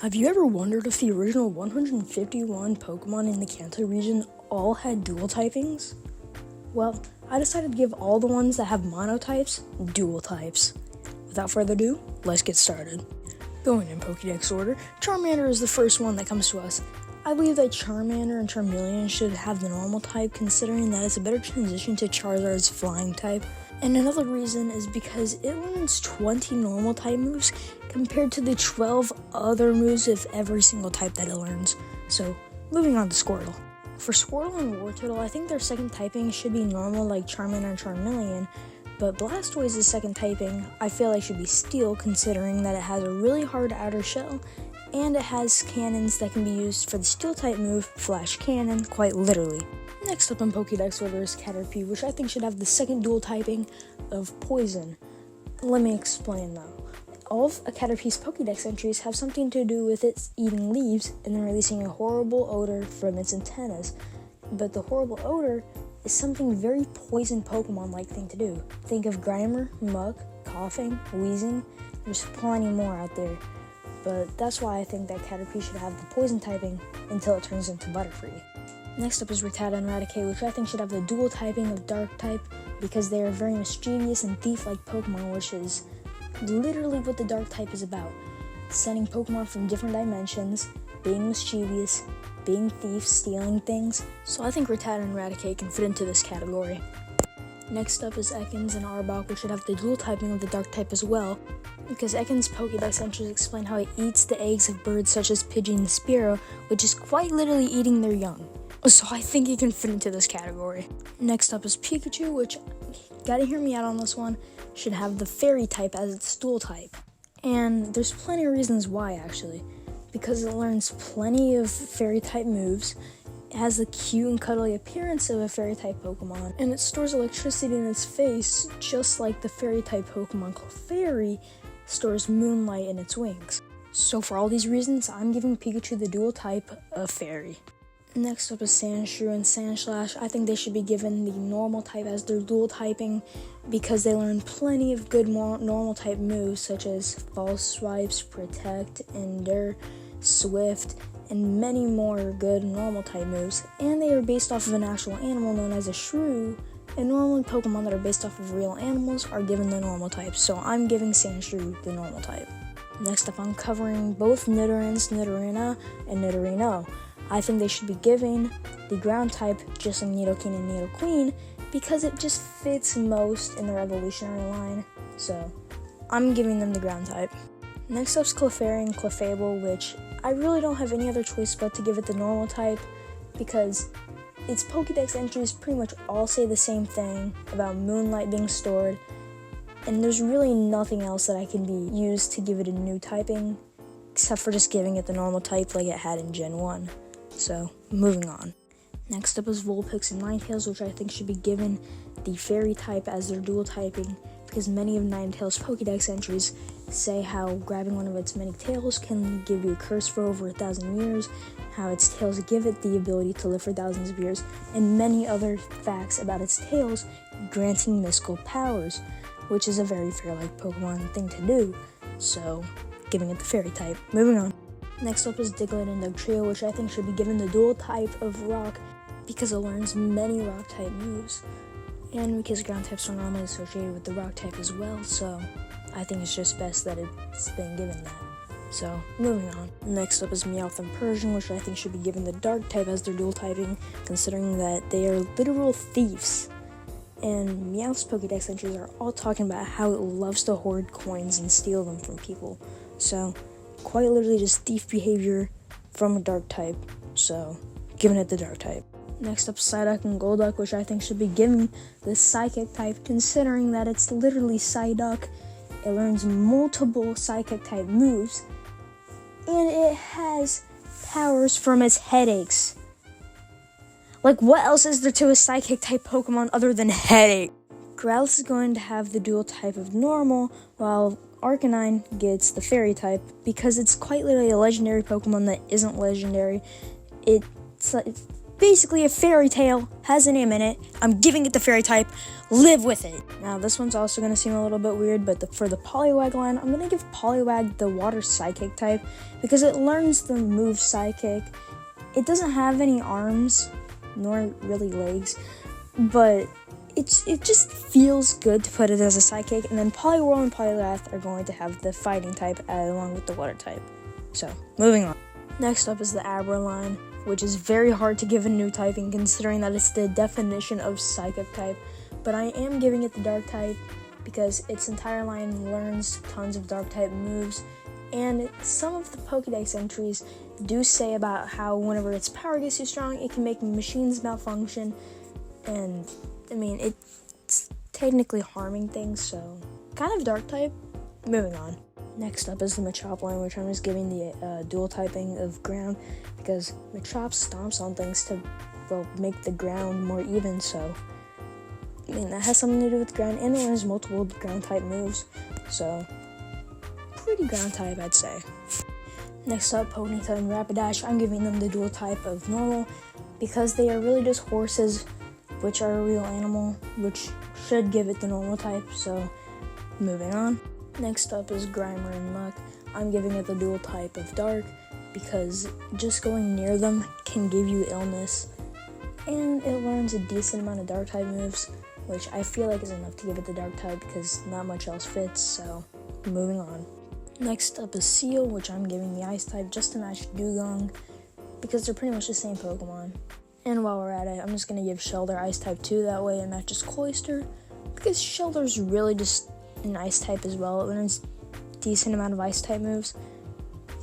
Have you ever wondered if the original 151 Pokemon in the Kanto region all had dual typings? Well, I decided to give all the ones that have monotypes dual types. Without further ado, let's get started. Going in Pokédex order, Charmander is the first one that comes to us. I believe that Charmander and Charmeleon should have the normal type, considering that it's a better transition to Charizard's flying type. And another reason is because it learns 20 normal type moves compared to the 12 other moves of every single type that it learns. So, moving on to Squirtle. For Squirtle and Wartortle, I think their second typing should be normal like Charmander and Charmeleon, but Blastoise's second typing I feel like should be Steel, considering that it has a really hard outer shell and it has cannons that can be used for the Steel type move, Flash Cannon, quite literally. Next up in Pokédex order is Caterpie, which I think should have the second dual typing of Poison. Let me explain though. All of a Caterpie's Pokédex entries have something to do with it eating leaves and then releasing a horrible odor from its antennas. But the horrible odor is something very poison Pokemon-like thing to do. Think of Grimer, Muk, Coughing, Wheezing. There's plenty more out there. But that's why I think that Caterpie should have the poison typing until it turns into Butterfree. Next up is Rattata and Raticate, which I think should have the dual typing of Dark type because they are very mischievous and thief-like Pokemon, which is literally what the Dark type is about. Sending Pokemon from different dimensions, being mischievous, being thieves, stealing things. So I think Rattata and Raticate can fit into this category. Next up is Ekans and Arbok, which should have the dual typing of the Dark type as well, because Ekans' Pokédex entries explain how it eats the eggs of birds such as Pidgey and Spearow, which is quite literally eating their young. So I think it can fit into this category. Next up is Pikachu, which, gotta hear me out on this one, should have the Fairy type as its dual type. And there's plenty of reasons why, actually. Because it learns plenty of Fairy type moves, it has the cute and cuddly appearance of a Fairy type Pokemon, and it stores electricity in its face, just like the Fairy type Pokemon Clefairy stores moonlight in its wings. So for all these reasons, I'm giving Pikachu the dual type of Fairy. Next up is Sandshrew and Sandslash. I think they should be given the normal type as their dual typing because they learn plenty of good normal type moves such as False Swipes, Protect, Endure, Swift, and many more good normal type moves. And they are based off of an actual animal known as a shrew, and normally Pokemon that are based off of real animals are given the normal type, so I'm giving Sandshrew the normal type. Next up, I'm covering both Nidorans, Nidorina, and Nidorino. I think they should be giving the ground type just like Nidoking and Nidoqueen because it just fits most in their evolutionary line, so I'm giving them the ground type. Next up is Clefairy and Clefable, which I really don't have any other choice but to give it the normal type because its Pokédex entries pretty much all say the same thing about moonlight being stored, and there's really nothing else that I can be used to give it a new typing except for just giving it the normal type like it had in Gen 1. So, moving on. Next up is Vulpix and Ninetales, which I think should be given the Fairy type as their dual typing because many of Ninetales' Pokédex entries say how grabbing one of its many tails can give you a curse for over 1,000 years, how its tails give it the ability to live for thousands of years, and many other facts about its tails granting mystical powers, which is a very fairy-like Pokemon thing to do, so giving it the Fairy type. Moving on. Next up is Diglett and Dugtrio, which I think should be given the dual type of Rock because it learns many Rock type moves, and because ground types are normally associated with the Rock type as well, so I think it's just best that it's been given that. So, moving on. Next up is Meowth and Persian, which I think should be given the Dark type as their dual typing, considering that they are literal thieves. And Meowth's Pokédex entries are all talking about how it loves to hoard coins and steal them from people. So, quite literally just thief behavior from a Dark type, so giving it the Dark type. Next up, Psyduck and Golduck, which I think should be given the Psychic type, considering that it's literally Psyduck. It learns multiple Psychic type moves, and it has powers from its headaches. Like, what else is there to a Psychic type Pokemon other than headache? Growlithe is going to have the dual type of normal, while Arcanine gets the Fairy type because it's quite literally a legendary Pokemon that isn't legendary. It's basically a fairy tale, has a name in it. I'm giving it the fairy type. Live with it. Now, this one's also going to seem a little bit weird, but for the Poliwag line, I'm going to give Poliwag the Water Psychic type because it learns the move Psychic. It doesn't have any arms, nor really legs, but it just feels good to put it as a Psychic. And then Poliwhirl and Poliwrath are going to have the Fighting type along with the Water type. So, moving on. Next up is the Abra line, which is very hard to give a new typing considering that it's the definition of Psychic type. But I am giving it the Dark type because its entire line learns tons of Dark type moves. And some of the Pokédex entries do say about how whenever its power gets too strong, it can make machines malfunction. And, I mean, it's technically harming things, so kind of Dark type. Moving on. Next up is the Machop line, which I'm just giving the dual typing of ground because Machop stomps on things to, well, make the ground more even, so I mean, that has something to do with ground, and it learns multiple ground type moves, so pretty ground type, I'd say. Next up, Ponyta and Rapidash, I'm giving them the dual type of normal because they are really just horses, which are a real animal, which should give it the normal type, so moving on. Next up is Grimer and Muck. I'm giving it the dual type of dark because just going near them can give you illness, and it learns a decent amount of dark type moves, which I feel like is enough to give it the dark type because not much else fits, so moving on. Next up is Seal, which I'm giving the ice type just to match Dugong because they're pretty much the same Pokemon. And while we're at it, I'm just going to give Shelter ice type too, that way it matches Cloyster because Shelter's really just an ice type as well. It learns decent amount of ice type moves,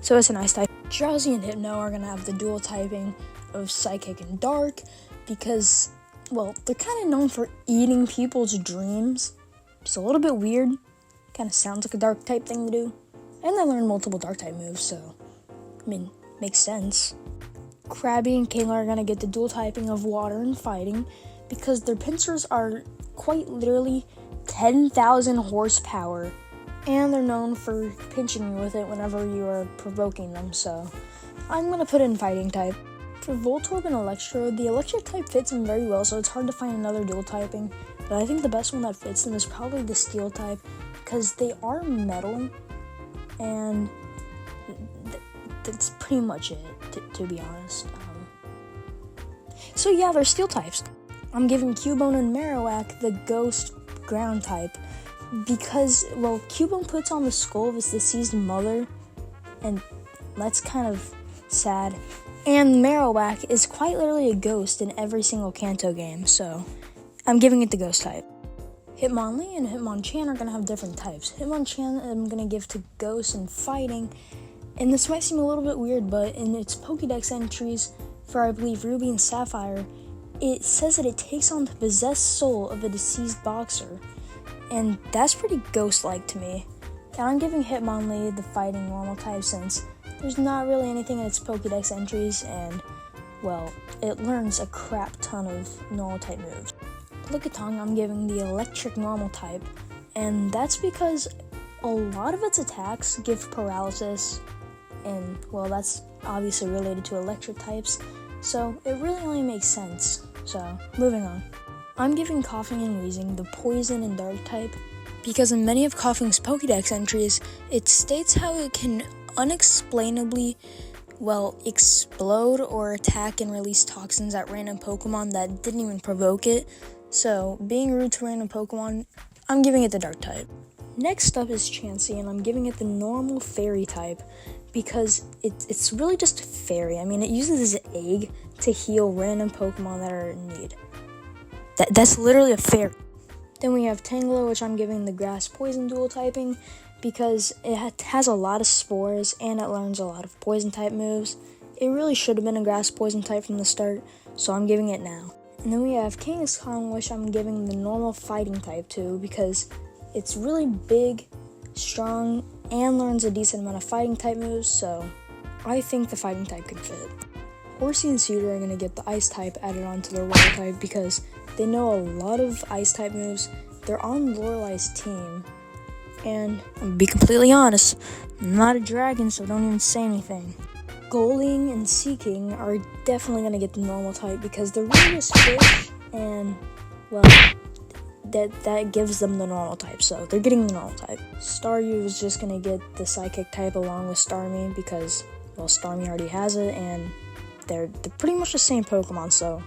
so it's an ice type. Drowsy and Hypno are going to have the dual typing of Psychic and Dark because, well, they're kind of known for eating people's dreams. It's a little bit weird, kind of sounds like a dark type thing to do, and they learn multiple dark type moves, so I mean, makes sense. Krabby and Kingler are going to get the dual typing of Water and Fighting because their pincers are quite literally 10,000 horsepower, and they're known for pinching you with it whenever you are provoking them, so I'm going to put in Fighting type. For Voltorb and Electrode, the Electric type fits them very well, so it's hard to find another dual typing, but I think the best one that fits them is probably the Steel type, because they are metal, and that's pretty much it, to be honest. So yeah, they're Steel types. I'm giving Cubone and Marowak the Ghost ground type because, well, Cubone puts on the skull of his deceased mother, and that's kind of sad. And Marowak is quite literally a ghost in every single Kanto game, so I'm giving it the Ghost type. Hitmonlee and Hitmonchan are going to have different types. Hitmonchan I'm going to give to Ghost and Fighting, and this might seem a little bit weird, but in its Pokédex entries for, I believe, Ruby and Sapphire, it says that it takes on the possessed soul of a deceased boxer, and that's pretty ghost-like to me. And I'm giving Hitmonlee the Fighting normal type since there's not really anything in its Pokédex entries, and, well, it learns a crap ton of normal type moves. Lickitung I'm giving the Electric normal type, and that's because a lot of its attacks give paralysis, and, well, that's obviously related to electric types, so it really only makes sense. So, moving on. I'm giving Coughing and Wheezing the Poison and Dark type because in many of Coughing's Pokédex entries, it states how it can unexplainably, well, explode or attack and release toxins at random Pokemon that didn't even provoke it. So, being rude to random Pokemon, I'm giving it the Dark type. Next up is Chansey, and I'm giving it the normal Fairy type because it's really just fairy. I mean, it uses its egg to heal random Pokemon that are in need. That's literally a fairy. Then we have Tangela, which I'm giving the Grass Poison dual typing because it has a lot of spores and it learns a lot of poison type moves. It really should have been a Grass Poison type from the start, so I'm giving it now. And then we have Kangaskhan, which I'm giving the normal Fighting type to because it's really big, strong, and learns a decent amount of Fighting type moves, so I think the Fighting type can fit. Horsey and Suitor are going to get the Ice type added onto their Water type because they know a lot of Ice type moves. They're on Lorelai's team, and I'm gonna be completely honest, I'm not a dragon, so don't even say anything. Golding and Seeking are definitely going to get the normal type because they're really just fish, and, well, that gives them the normal type, so they're getting the normal type. Staryu is just going to get the Psychic type along with Starmie because, well, Starmie already has it, and they're pretty much the same Pokemon, so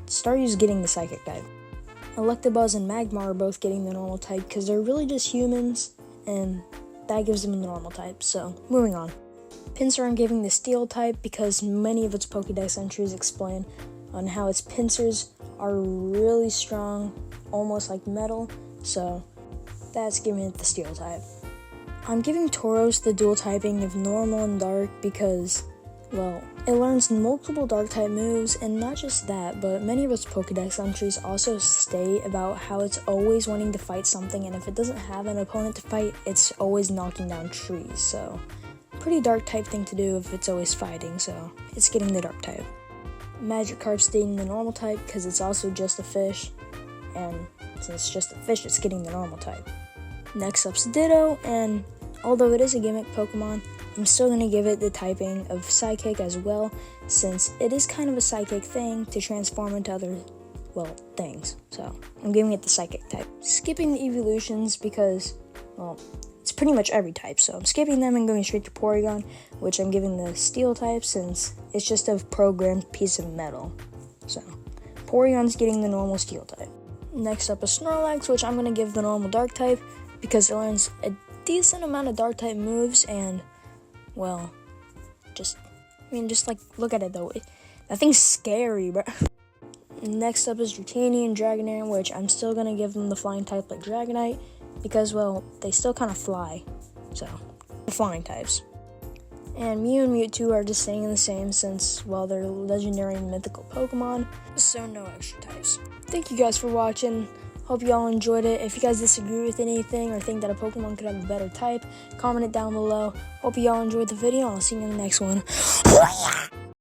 Staryu's getting the Psychic type. Electabuzz and Magmar are both getting the normal type because they're really just humans, and that gives them the normal type, so moving on. Pinsir I'm giving the Steel type because many of its Pokédex entries explain on how its pincers are really strong, almost like metal, so that's giving it the Steel type. I'm giving Tauros the dual typing of normal and dark because, well, it learns multiple dark type moves, and not just that, but many of its Pokédex entries also state about how it's always wanting to fight something, and if it doesn't have an opponent to fight, it's always knocking down trees, so pretty dark type thing to do if it's always fighting, so it's getting the dark type. Magikarp's getting the normal type because it's also just a fish, and since it's just a fish, it's getting the normal type. Next up's Ditto, and although it is a gimmick Pokemon, I'm still going to give it the typing of Psychic as well, since it is kind of a psychic thing to transform into other, well, things. So I'm giving it the Psychic type. Skipping the evolutions because, well, it's pretty much every type, so I'm skipping them and going straight to Porygon, which I'm giving the Steel type since it's just a programmed piece of metal. So Porygon's getting the normal Steel type. Next up is Snorlax, which I'm going to give the normal Dark type because it learns a decent amount of Dark type moves, and, well, just like, look at it though. That thing's scary, bro. Next up is Dratini and Dragonair, which I'm still going to give them the flying type like Dragonite because, well, they still kind of fly, so the flying types. And Mew and Mewtwo are just staying the same since, well, they're legendary and mythical Pokemon, so no extra types. Thank you guys for watching. Hope you all enjoyed it. If you guys disagree with anything or think that a Pokemon could have a better type, comment it down below. Hope you all enjoyed the video, and I'll see you in the next one.